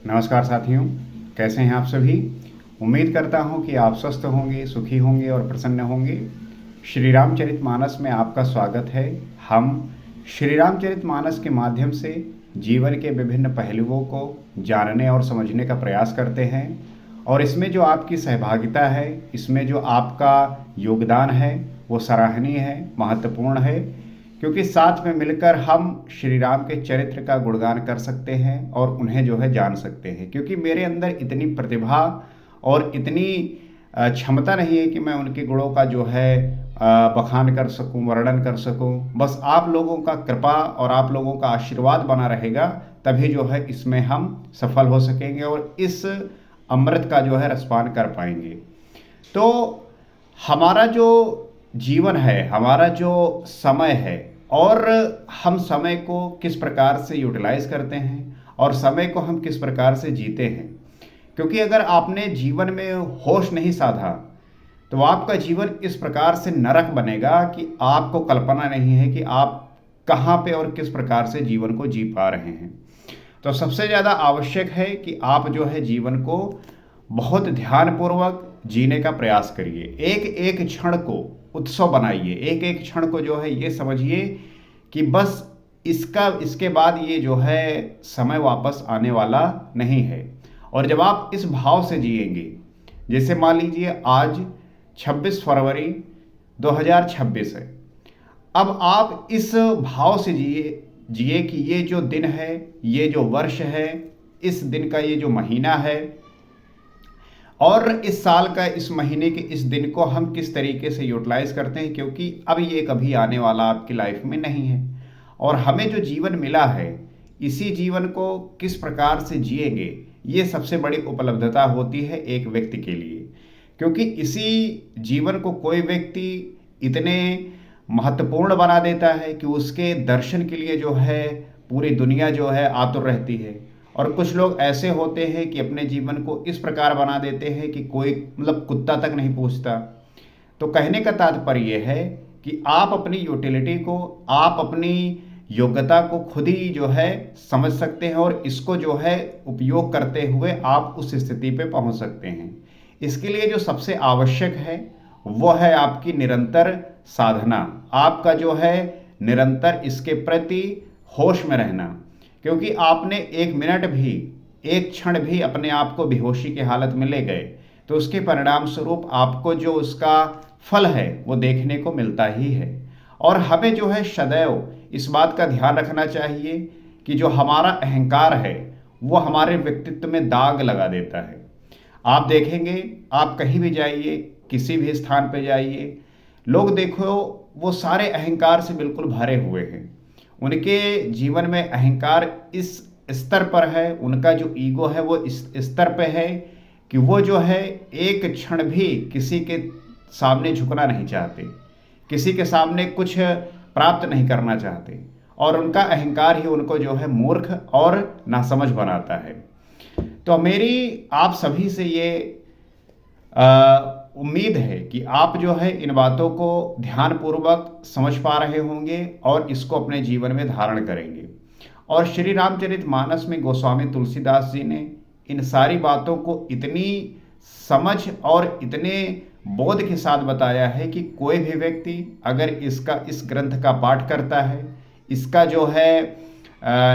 नमस्कार साथियों, कैसे हैं आप सभी। उम्मीद करता हूं कि आप स्वस्थ होंगे, सुखी होंगे और प्रसन्न होंगे। श्री रामचरितमानस में आपका स्वागत है। हम श्री रामचरितमानस के माध्यम से जीवन के विभिन्न पहलुओं को जानने और समझने का प्रयास करते हैं और इसमें जो आपकी सहभागिता है, इसमें जो आपका योगदान है, वो सराहनीय है, महत्वपूर्ण है, क्योंकि साथ में मिलकर हम श्री राम के चरित्र का गुणगान कर सकते हैं और उन्हें जो है जान सकते हैं। क्योंकि मेरे अंदर इतनी प्रतिभा और इतनी क्षमता नहीं है कि मैं उनके गुणों का जो है बखान कर सकूं, वर्णन कर सकूं। बस आप लोगों का कृपा और आप लोगों का आशीर्वाद बना रहेगा, तभी जो है इसमें हम सफल हो सकेंगे और इस अमृत का जो है रसपान कर पाएंगे। तो हमारा जो जीवन है, हमारा जो समय है और हम समय को किस प्रकार से यूटिलाइज करते हैं और समय को हम किस प्रकार से जीते हैं। क्योंकि अगर आपने जीवन में होश नहीं साधा तो आपका जीवन इस प्रकार से नरक बनेगा कि आपको कल्पना नहीं है कि आप कहाँ पे और किस प्रकार से जीवन को जी पा रहे हैं। तो सबसे ज़्यादा आवश्यक है कि आप जो है जीवन को बहुत ध्यानपूर्वक जीने का प्रयास करिए। एक एक क्षण को उत्सव बनाइए, एक एक क्षण को जो है ये समझिए कि बस इसके बाद ये जो है समय वापस आने वाला नहीं है। और जब आप इस भाव से जिएंगे, जैसे मान लीजिए आज 26 फरवरी 2026 है, अब आप इस भाव से जिए कि ये जो दिन है, ये जो वर्ष है, इस दिन का ये जो महीना है और इस साल का इस महीने के इस दिन को हम किस तरीके से यूटिलाइज करते हैं। क्योंकि अब ये कभी आने वाला आपकी लाइफ में नहीं है और हमें जो जीवन मिला है, इसी जीवन को किस प्रकार से जिएंगे, ये सबसे बड़ी उपलब्धता होती है एक व्यक्ति के लिए। क्योंकि इसी जीवन को कोई व्यक्ति इतने महत्वपूर्ण बना देता है कि उसके दर्शन के लिए जो है पूरी दुनिया जो है आतुर रहती है। और कुछ लोग ऐसे होते हैं कि अपने जीवन को इस प्रकार बना देते हैं कि कोई मतलब कुत्ता तक नहीं पूछता। तो कहने का तात्पर्य है कि आप अपनी यूटिलिटी को, आप अपनी योग्यता को खुद ही जो है समझ सकते हैं और इसको जो है उपयोग करते हुए आप उस स्थिति पे पहुंच सकते हैं। इसके लिए जो सबसे आवश्यक है वो है आपकी निरंतर साधना, आपका जो है निरंतर इसके प्रति होश में रहना। क्योंकि आपने एक मिनट भी, एक क्षण भी अपने आप को बेहोशी की हालत में ले गए तो उसके परिणाम स्वरूप आपको जो उसका फल है वो देखने को मिलता ही है। और हमें जो है सदैव इस बात का ध्यान रखना चाहिए कि जो हमारा अहंकार है वो हमारे व्यक्तित्व में दाग लगा देता है। आप देखेंगे, आप कहीं भी जाइए, किसी भी स्थान पर जाइए, लोग देखो वो सारे अहंकार से बिल्कुल भरे हुए हैं। उनके जीवन में अहंकार इस स्तर पर है, उनका जो ईगो है वो इस स्तर पे है कि वो जो है एक क्षण भी किसी के सामने झुकना नहीं चाहते, किसी के सामने कुछ प्राप्त नहीं करना चाहते और उनका अहंकार ही उनको जो है मूर्ख और नासमझ बनाता है। तो मेरी आप सभी से ये उम्मीद है कि आप जो है इन बातों को ध्यानपूर्वक समझ पा रहे होंगे और इसको अपने जीवन में धारण करेंगे। और श्री रामचरितमानस में गोस्वामी तुलसीदास जी ने इन सारी बातों को इतनी समझ और इतने बोध के साथ बताया है कि कोई भी व्यक्ति अगर इस ग्रंथ का पाठ करता है, इसका जो है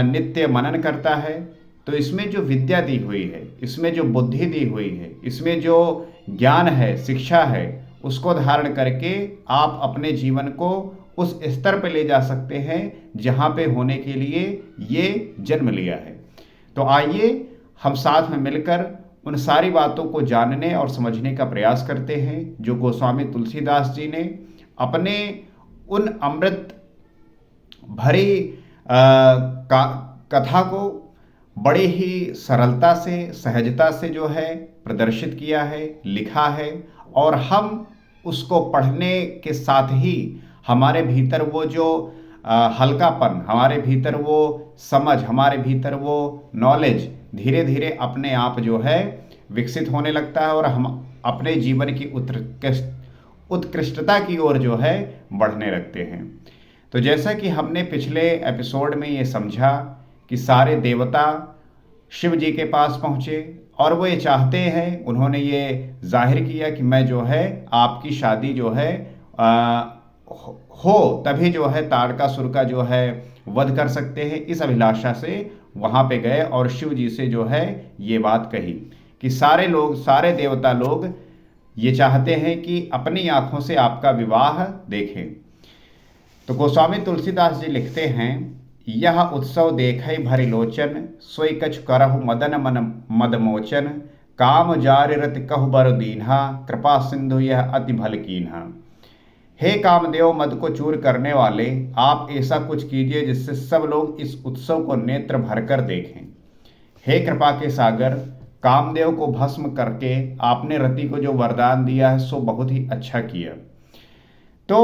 नित्य मनन करता है, तो इसमें जो विद्या दी हुई है, इसमें जो बुद्धि दी हुई है, इसमें जो ज्ञान है, शिक्षा है, उसको धारण करके आप अपने जीवन को उस स्तर पर ले जा सकते हैं जहाँ पे होने के लिए ये जन्म लिया है। तो आइए हम साथ में मिलकर उन सारी बातों को जानने और समझने का प्रयास करते हैं जो गोस्वामी तुलसीदास जी ने अपने उन अमृत भरी कथा को बड़े ही सरलता से, सहजता से जो है प्रदर्शित किया है, लिखा है। और हम उसको पढ़ने के साथ ही हमारे भीतर वो जो हल्कापन, हमारे भीतर वो समझ, हमारे भीतर वो नॉलेज धीरे धीरे अपने आप जो है विकसित होने लगता है और हम अपने जीवन की उत्कृष्टता की ओर जो है बढ़ने लगते हैं। तो जैसा कि हमने पिछले एपिसोड में ये समझा कि सारे देवता शिव जी के पास पहुँचे और वो ये चाहते हैं, उन्होंने ये जाहिर किया कि मैं जो है आपकी शादी जो है हो तभी जो है तारकासुर का जो है वध कर सकते हैं। इस अभिलाषा से वहाँ पे गए और शिव जी से जो है ये बात कही कि सारे लोग, सारे देवता लोग ये चाहते हैं कि अपनी आंखों से आपका विवाह देखें। तो गोस्वामी तुलसीदास जी लिखते हैं, यह उत्सव देखै भरि लोचन, सोई कछु करहु मदन मन मदमोचन, काम जार रत कहु बर दीन्हा, कृपा सिंधु यह अति भल कीन्हा। हे कामदेव मद को चूर करने वाले, आप ऐसा कुछ कीजिए जिससे सब लोग इस उत्सव को नेत्र भरकर देखें। हे कृपा के सागर, कामदेव को भस्म करके आपने रति को जो वरदान दिया है सो बहुत ही अच्छा किया। तो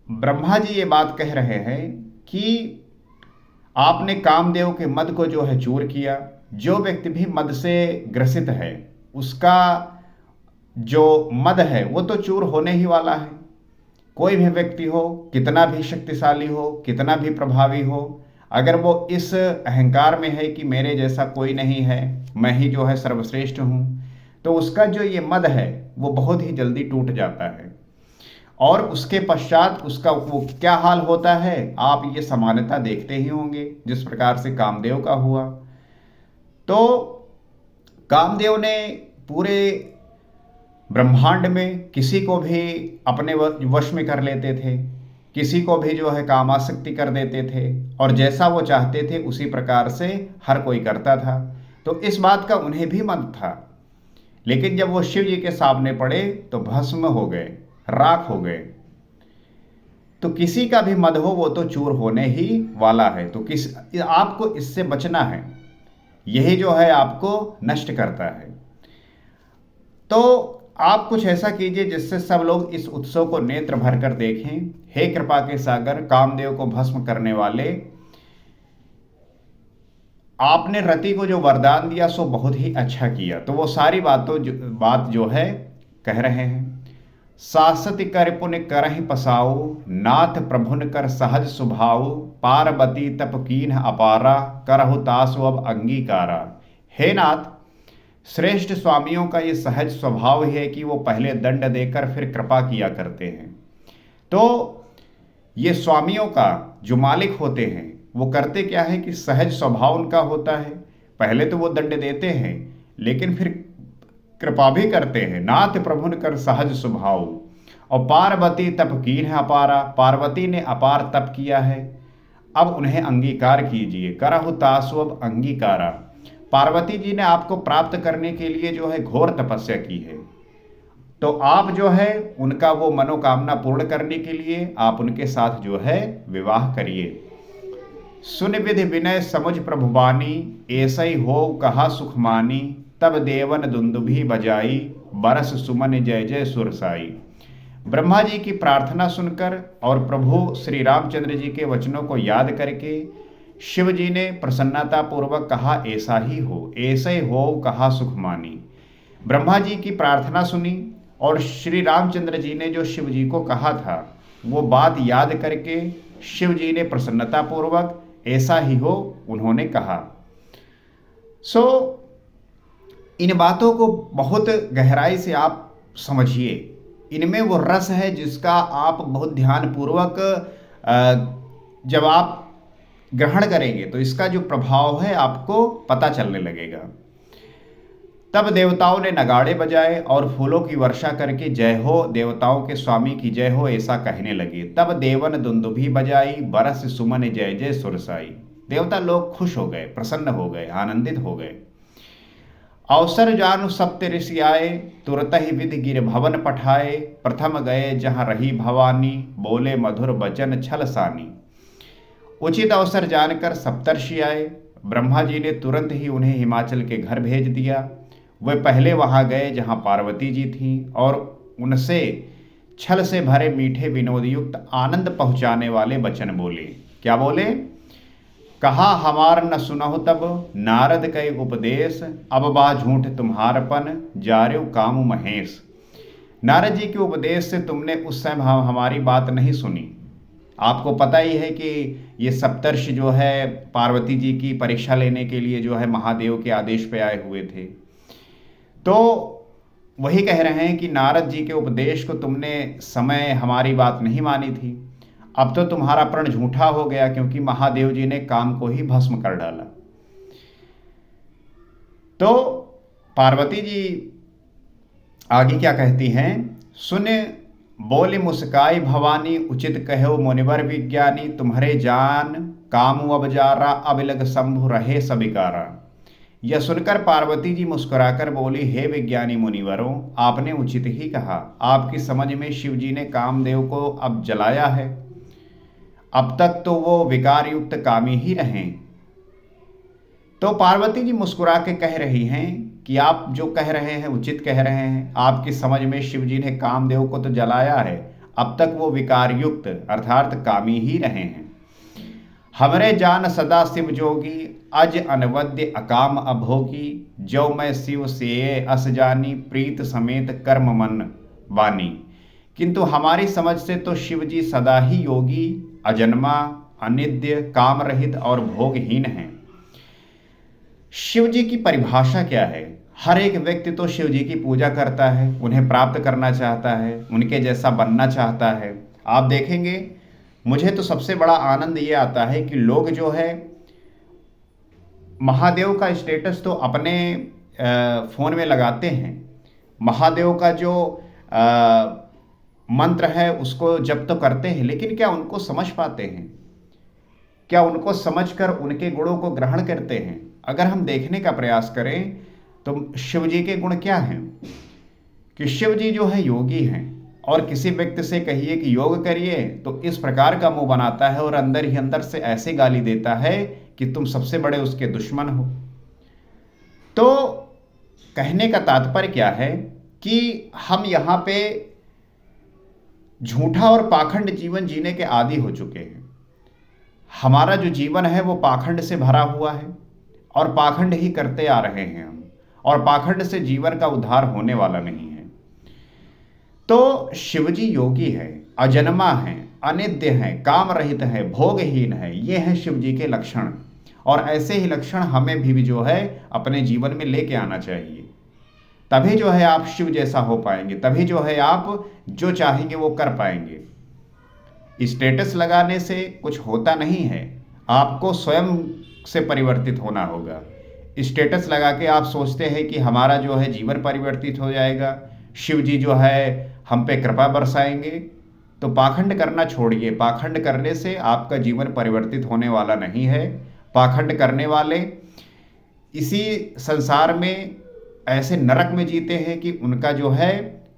ब्रह्मा जी ये बात कह रहे हैं कि आपने कामदेव के मद को जो है चूर किया। जो व्यक्ति भी मद से ग्रसित है उसका जो मद है वो तो चूर होने ही वाला है। कोई भी व्यक्ति हो, कितना भी शक्तिशाली हो, कितना भी प्रभावी हो, अगर वो इस अहंकार में है कि मेरे जैसा कोई नहीं है, मैं ही जो है सर्वश्रेष्ठ हूँ, तो उसका जो ये मद है वो बहुत ही जल्दी टूट जाता है। और उसके पश्चात उसका वो क्या हाल होता है आप ये समानता देखते ही होंगे, जिस प्रकार से कामदेव का हुआ। तो कामदेव ने पूरे ब्रह्मांड में किसी को भी अपने वश में कर लेते थे, किसी को भी जो है कामासक्ति कर देते थे और जैसा वो चाहते थे उसी प्रकार से हर कोई करता था। तो इस बात का उन्हें भी मत था, लेकिन जब वो शिव जी के सामने पड़े तो भस्म हो गए, राख हो गए। तो किसी का भी मद हो वो तो चूर होने ही वाला है। तो आपको इससे बचना है, यही जो है आपको नष्ट करता है। तो आप कुछ ऐसा कीजिए जिससे सब लोग इस उत्सव को नेत्र भर कर देखें। हे कृपा के सागर, कामदेव को भस्म करने वाले, आपने रति को जो वरदान दिया सो बहुत ही अच्छा किया। तो वो सारी बात जो है कह रहे हैं। सासति कर पुण्य करहि पसाऊ, नाथ प्रभुन कर सहज सुभाऊ, पार्वती तप कीन्ह अपारा, करहु तासु अब अंगीकारा। हे नाथ, श्रेष्ठ स्वामियों का ये सहज स्वभाव है कि वो पहले दंड देकर फिर कृपा किया करते हैं। तो ये स्वामियों का जो मालिक होते हैं वो करते क्या है कि सहज स्वभाव उनका होता है, पहले तो वो दंड देते हैं लेकिन फिर कृपा भी करते हैं। नाथ प्रभुन कर सहज स्वभाव, और पार्वती तप कीन्ह अपारा, पार्वती ने अपार तप किया है, अब उन्हें अंगीकार कीजिए। करहु तासु अब अंगीकारा, पार्वती जी ने आपको प्राप्त करने के लिए जो है घोर तपस्या की है, तो आप जो है उनका वो मनोकामना पूर्ण करने के लिए आप उनके साथ जो है विवाह करिए। सुन विधि विनय समुझ प्रभुबानी, ऐसई हो कहा सुखमानी, तब देवन दुंदुभी बजाई, बरस सुमन जय जय सुरसाई। ब्रह्मा जी की प्रार्थना सुनकर और प्रभु श्री रामचंद्र जी के वचनों को याद करके शिव जी ने प्रसन्नता पूर्वक कहा, ऐसा ही हो, ऐसे हो कहा सुखमानी। ब्रह्मा जी की प्रार्थना सुनी और श्री रामचंद्र जी ने जो शिव जी को कहा था वो बात याद करके शिव जी ने प्रसन्नता पूर्वक ऐसा ही हो उन्होंने कहा। इन बातों को बहुत गहराई से आप समझिए, इनमें वो रस है जिसका आप बहुत ध्यानपूर्वक जब आप ग्रहण करेंगे तो इसका जो प्रभाव है आपको पता चलने लगेगा। तब देवताओं ने नगाड़े बजाए और फूलों की वर्षा करके जय हो देवताओं के स्वामी की जय हो ऐसा कहने लगे। तब देवन दुंदुभी बजाई, बरस सुमन जय जय सुरसाई। देवता लोग खुश हो गए, प्रसन्न हो गए, आनंदित हो गए। अवसर जानु सप्त ऋषि आए, तुरत ही विधि गिर भवन पठाए, प्रथम गए जहाँ रही भवानी, बोले मधुर वचन छल सानी। उचित अवसर जानकर सप्तर्षि आए, ब्रह्मा जी ने तुरंत ही उन्हें हिमाचल के घर भेज दिया। वे पहले वहां गए जहां पार्वती जी थीं और उनसे छल से भरे मीठे विनोद युक्त आनंद पहुंचाने वाले वचन बोले। क्या बोले? कहा हमार न सुनहु तब नारद कई उपदेश, अब बा झूठ तुम्हारपन जार्यो कामु महेश। नारद जी के उपदेश से तुमने उस समय हमारी बात नहीं सुनी, आपको पता ही है कि ये सप्तर्षि जो है पार्वती जी की परीक्षा लेने के लिए जो है महादेव के आदेश पे आए हुए थे। तो वही कह रहे हैं कि नारद जी के उपदेश को तुमने समय हमारी बात नहीं मानी थी, अब तो तुम्हारा प्रण झूठा हो गया, क्योंकि महादेव जी ने काम को ही भस्म कर डाला। तो पार्वती जी आगे क्या कहती हैं, सुन बोले मुस्काई भवानी, उचित कहो मुनिवर विज्ञानी, तुम्हारे जान कामु अब जारा, अब लग शंभु रहे सबिकारा। यह सुनकर पार्वती जी मुस्कुराकर बोली, हे विज्ञानी मुनिवरों, आपने उचित ही कहा। आपकी समझ में शिव जी ने कामदेव को अब जलाया है, अब तक तो वो विकार युक्त कामी ही रहे। तो पार्वती जी मुस्कुरा के कह रही हैं कि आप जो कह रहे हैं उचित कह रहे हैं। आपकी समझ में शिव जी ने कामदेव को तो जलाया है, अब तक वो विकार युक्त अर्थात कामी ही रहे हैं। हमरे जान सदा शिव जोगी, अज अनवद्य अकाम अभोगी, जो मैं शिव से अस जानी, प्रीत समेत कर्म मन बानी। किंतु हमारी समझ से तो शिव जी सदा ही योगी, अजन्मा, अनिद्य, काम रहित और भोगहीन हैं। शिव जी की परिभाषा क्या है? हर एक व्यक्ति तो शिव जी की पूजा करता है, उन्हें प्राप्त करना चाहता है, उनके जैसा बनना चाहता है। आप देखेंगे, मुझे तो सबसे बड़ा आनंद ये आता है कि लोग जो है महादेव का स्टेटस तो अपने फ़ोन में लगाते हैं, महादेव का जो मंत्र है उसको जप तो करते हैं, लेकिन क्या उनको समझ पाते हैं? क्या उनको समझकर उनके गुणों को ग्रहण करते हैं? अगर हम देखने का प्रयास करें तो शिव जी के गुण क्या हैं कि शिव जी जो है योगी हैं, और किसी व्यक्ति से कहिए कि योग करिए तो इस प्रकार का मुंह बनाता है और अंदर ही अंदर से ऐसे गाली देता है कि तुम सबसे बड़े उसके दुश्मन हो। तो कहने का तात्पर्य क्या है कि हम यहाँ पे झूठा और पाखंड जीवन जीने के आदी हो चुके हैं। हमारा जो जीवन है वो पाखंड से भरा हुआ है और पाखंड ही करते आ रहे हैं हम, और पाखंड से जीवन का उद्धार होने वाला नहीं है। तो शिवजी योगी है, अजन्मा है, अनिद्य है, काम रहित है, भोगहीन है। ये हैं शिव जी के लक्षण, और ऐसे ही लक्षण हमें भी जो है अपने जीवन में लेके आना चाहिए। तभी जो है आप शिव जैसा हो पाएंगे, तभी जो है आप जो चाहेंगे वो कर पाएंगे। स्टेटस लगाने से कुछ होता नहीं है, आपको स्वयं से परिवर्तित होना होगा। स्टेटस लगा के आप सोचते हैं कि हमारा जो है जीवन परिवर्तित हो जाएगा, शिव जी जो है हम पे कृपा बरसाएंगे, तो पाखंड करना छोड़िए। पाखंड करने से आपका जीवन परिवर्तित होने वाला नहीं है। पाखंड करने वाले इसी संसार में ऐसे नरक में जीते हैं कि उनका जो है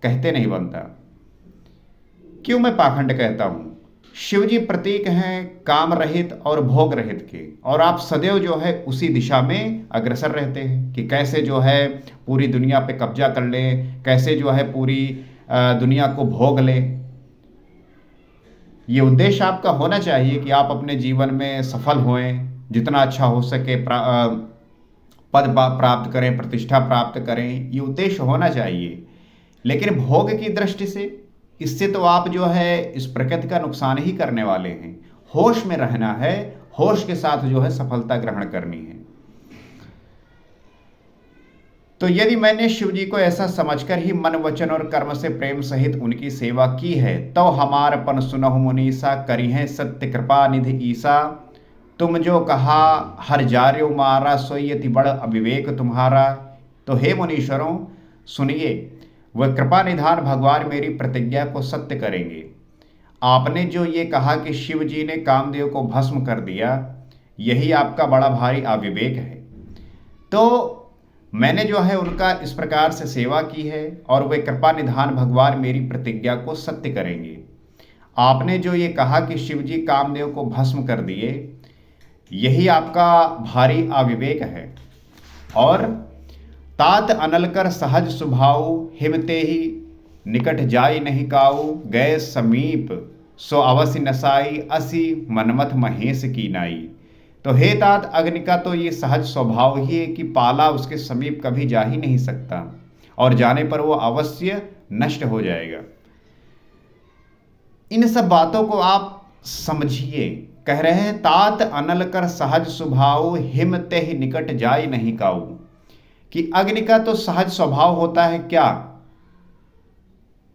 कहते नहीं बनता। क्यों मैं पाखंड कहता हूँ? शिव जी प्रतीक हैं काम रहित और भोग रहित के, और आप सदैव जो है उसी दिशा में अग्रसर रहते हैं कि कैसे जो है पूरी दुनिया पे कब्जा कर लें, कैसे जो है पूरी दुनिया को भोग लें। ये उद्देश्य आपका होना चाहिए कि आप अपने जीवन में सफल होएं, जितना अच्छा हो सके पद प्राप्त करें, प्रतिष्ठा प्राप्त करें, ये उद्देश्य होना चाहिए। लेकिन भोग की दृष्टि से इससे तो आप जो है इस प्रकृति का नुकसान ही करने वाले हैं। होश में रहना है, होश के साथ जो है सफलता ग्रहण करनी है। तो यदि मैंने शिव जी को ऐसा समझकर ही मन वचन और कर्म से प्रेम सहित उनकी सेवा की है, तो हमारपन सुनहु मुनीसा, करी है सत्य कृपा निधि ईसा। तुम जो कहा हर जार्यो मारा, सोई अति बड़ अविवेक तुम्हारा। तो हे मुनीश्वरों सुनिए, वह कृपा निधान भगवान मेरी प्रतिज्ञा को सत्य करेंगे। आपने जो ये कहा कि शिव जी ने कामदेव को भस्म कर दिया, यही आपका बड़ा भारी अविवेक है। तो मैंने जो है उनका इस प्रकार से सेवा की है, और वे कृपा निधान भगवान मेरी प्रतिज्ञा को सत्य करेंगे। आपने जो ये कहा कि शिव जी कामदेव को भस्म कर दिए, यही आपका भारी अविवेक है। और तात अनलकर सहज स्वभाव, हिमते ही निकट जाय नहीं काऊ। गए समीप सो अवश्य नसाई, असी मनमथ महेश की नाई। तो हे तात, अग्नि का तो ये सहज स्वभाव ही है कि पाला उसके समीप कभी जा ही नहीं सकता, और जाने पर वो अवश्य नष्ट हो जाएगा। इन सब बातों को आप समझिए। कह रहे हैं तात अनल कर सहज स्वभाव, हिम तेहि निकट जाय नहीं काऊ। कि अग्नि का तो सहज स्वभाव होता है क्या,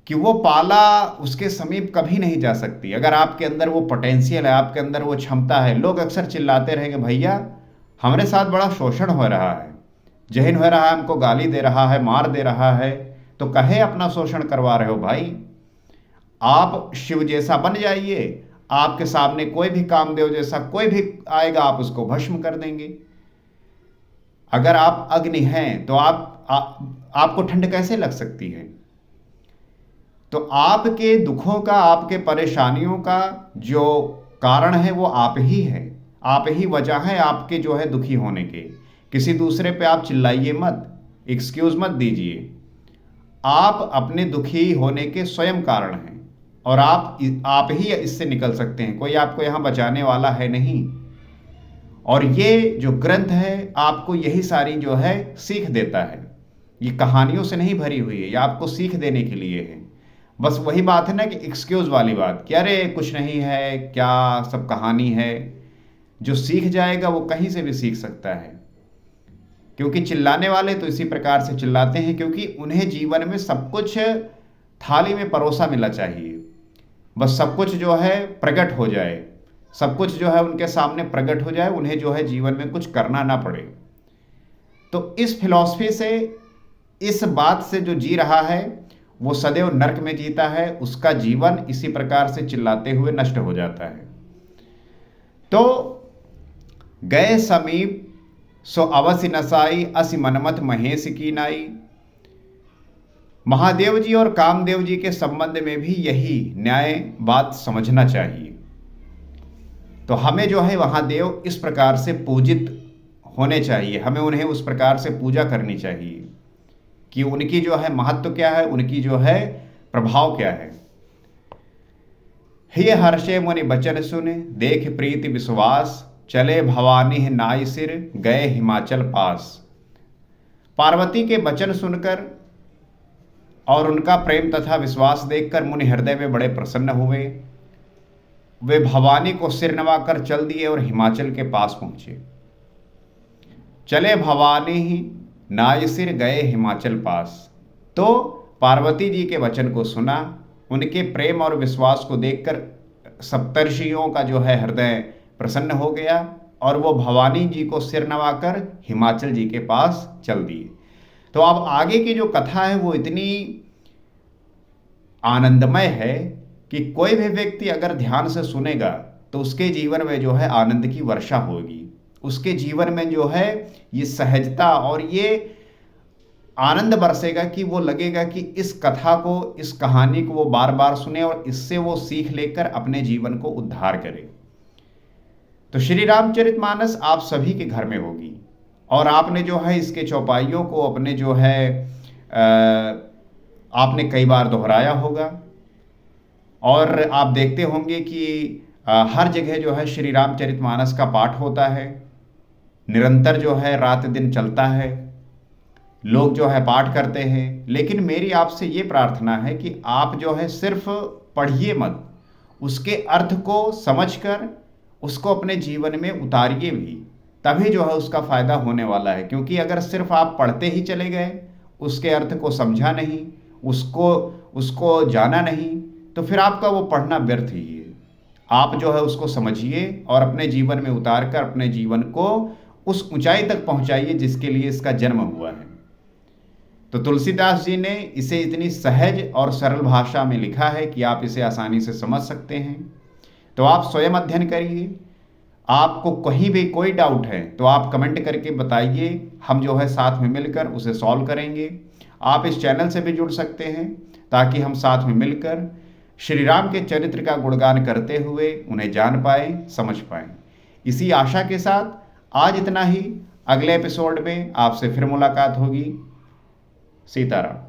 कि वो पाला उसके समीप कभी नहीं जा सकती। अगर आपके अंदर वो पोटेंशियल है, आपके अंदर वो क्षमता है। लोग अक्सर चिल्लाते रहेंगे भैया हमारे साथ बड़ा शोषण हो रहा है, जहन हो रहा है, हमको गाली दे रहा है, मार दे रहा है, तो कहे अपना शोषण करवा रहे हो भाई। आप शिव जैसा बन जाइए, आपके सामने कोई भी कामदेव जैसा कोई भी आएगा, आप उसको भस्म कर देंगे। अगर आप अग्नि हैं तो आपको ठंड कैसे लग सकती है। तो आपके दुखों का, आपके परेशानियों का जो कारण है वो आप ही है, आप ही वजह है आपके जो है दुखी होने के। किसी दूसरे पे आप चिल्लाइए मत, एक्सक्यूज मत दीजिए। आप अपने दुखी होने के स्वयं कारण हैं और आप ही इससे निकल सकते हैं। कोई आपको यहाँ बचाने वाला है नहीं। और ये जो ग्रंथ है आपको यही सारी जो है सीख देता है। ये कहानियों से नहीं भरी हुई है, ये आपको सीख देने के लिए है। बस वही बात है ना कि एक्सक्यूज वाली बात कि अरे कुछ नहीं है, क्या सब कहानी है। जो सीख जाएगा वो कहीं से भी सीख सकता है। क्योंकि चिल्लाने वाले तो इसी प्रकार से चिल्लाते हैं क्योंकि उन्हें जीवन में सब कुछ थाली में परोसा मिला चाहिए। बस सब कुछ जो है प्रकट हो जाए, सब कुछ जो है उनके सामने प्रकट हो जाए, उन्हें जो है जीवन में कुछ करना ना पड़े। तो इस फिलॉसफी से, इस बात से जो जी रहा है वो सदैव नरक में जीता है, उसका जीवन इसी प्रकार से चिल्लाते हुए नष्ट हो जाता है। तो गए समीप सो अवसि नसाई, असि मनमथ महेश की नाई। महादेव जी और कामदेव जी के संबंध में भी यही न्याय बात समझना चाहिए। तो हमें जो है महादेव इस प्रकार से पूजित होने चाहिए, हमें उन्हें उस प्रकार से पूजा करनी चाहिए कि उनकी जो है महत्व क्या है, उनकी जो है प्रभाव क्या है। हे हर्षे मुनि बचन सुने, देख प्रीति विश्वास, चले भवानी नाई सिर, गए हिमाचल पास। पार्वती के वचन सुनकर और उनका प्रेम तथा विश्वास देखकर मुनि हृदय में बड़े प्रसन्न हुए। वे भवानी को सिर नवाकर चल दिए और हिमाचल के पास पहुंचे। चले भवानी ही नाय सिर, गए हिमाचल पास। तो पार्वती जी के वचन को सुना, उनके प्रेम और विश्वास को देखकर सप्तर्षियों का जो है हृदय प्रसन्न हो गया और वो भवानी जी को सिर नवाकर हिमाचल जी के पास चल दिए। तो अब आगे की जो कथा है वो इतनी आनंदमय है कि कोई भी व्यक्ति अगर ध्यान से सुनेगा तो उसके जीवन में जो है आनंद की वर्षा होगी। उसके जीवन में जो है ये सहजता और ये आनंद बरसेगा कि वो लगेगा कि इस कथा को, इस कहानी को वो बार बार सुने और इससे वो सीख लेकर अपने जीवन को उद्धार करे। तो श्री रामचरितमानस आप सभी के घर में होगी और आपने जो है इसके चौपाइयों को अपने जो है आपने कई बार दोहराया होगा और आप देखते होंगे कि हर जगह जो है श्री रामचरितमानस का पाठ होता है, निरंतर जो है रात दिन चलता है, लोग जो है पाठ करते हैं। लेकिन मेरी आपसे ये प्रार्थना है कि आप जो है सिर्फ पढ़िए मत, उसके अर्थ को समझकर उसको अपने जीवन में उतारिए भी, तभी जो है उसका फायदा होने वाला है। क्योंकि अगर सिर्फ आप पढ़ते ही चले गए, उसके अर्थ को समझा नहीं, उसको जाना नहीं, तो फिर आपका वो पढ़ना व्यर्थ ही है। आप जो है उसको समझिए और अपने जीवन में उतार कर अपने जीवन को उस ऊंचाई तक पहुंचाइए जिसके लिए इसका जन्म हुआ है। तो तुलसीदास जी ने इसे इतनी सहज और सरल भाषा में लिखा है कि आप इसे आसानी से समझ सकते हैं। तो आप स्वयं अध्ययन करिए। आपको कहीं भी कोई डाउट है तो आप कमेंट करके बताइए, हम जो है साथ में मिलकर उसे सॉल्व करेंगे। आप इस चैनल से भी जुड़ सकते हैं ताकि हम साथ में मिलकर श्री राम के चरित्र का गुणगान करते हुए उन्हें जान पाएं, समझ पाएं। इसी आशा के साथ आज इतना ही। अगले एपिसोड में आपसे फिर मुलाकात होगी। सीताराम।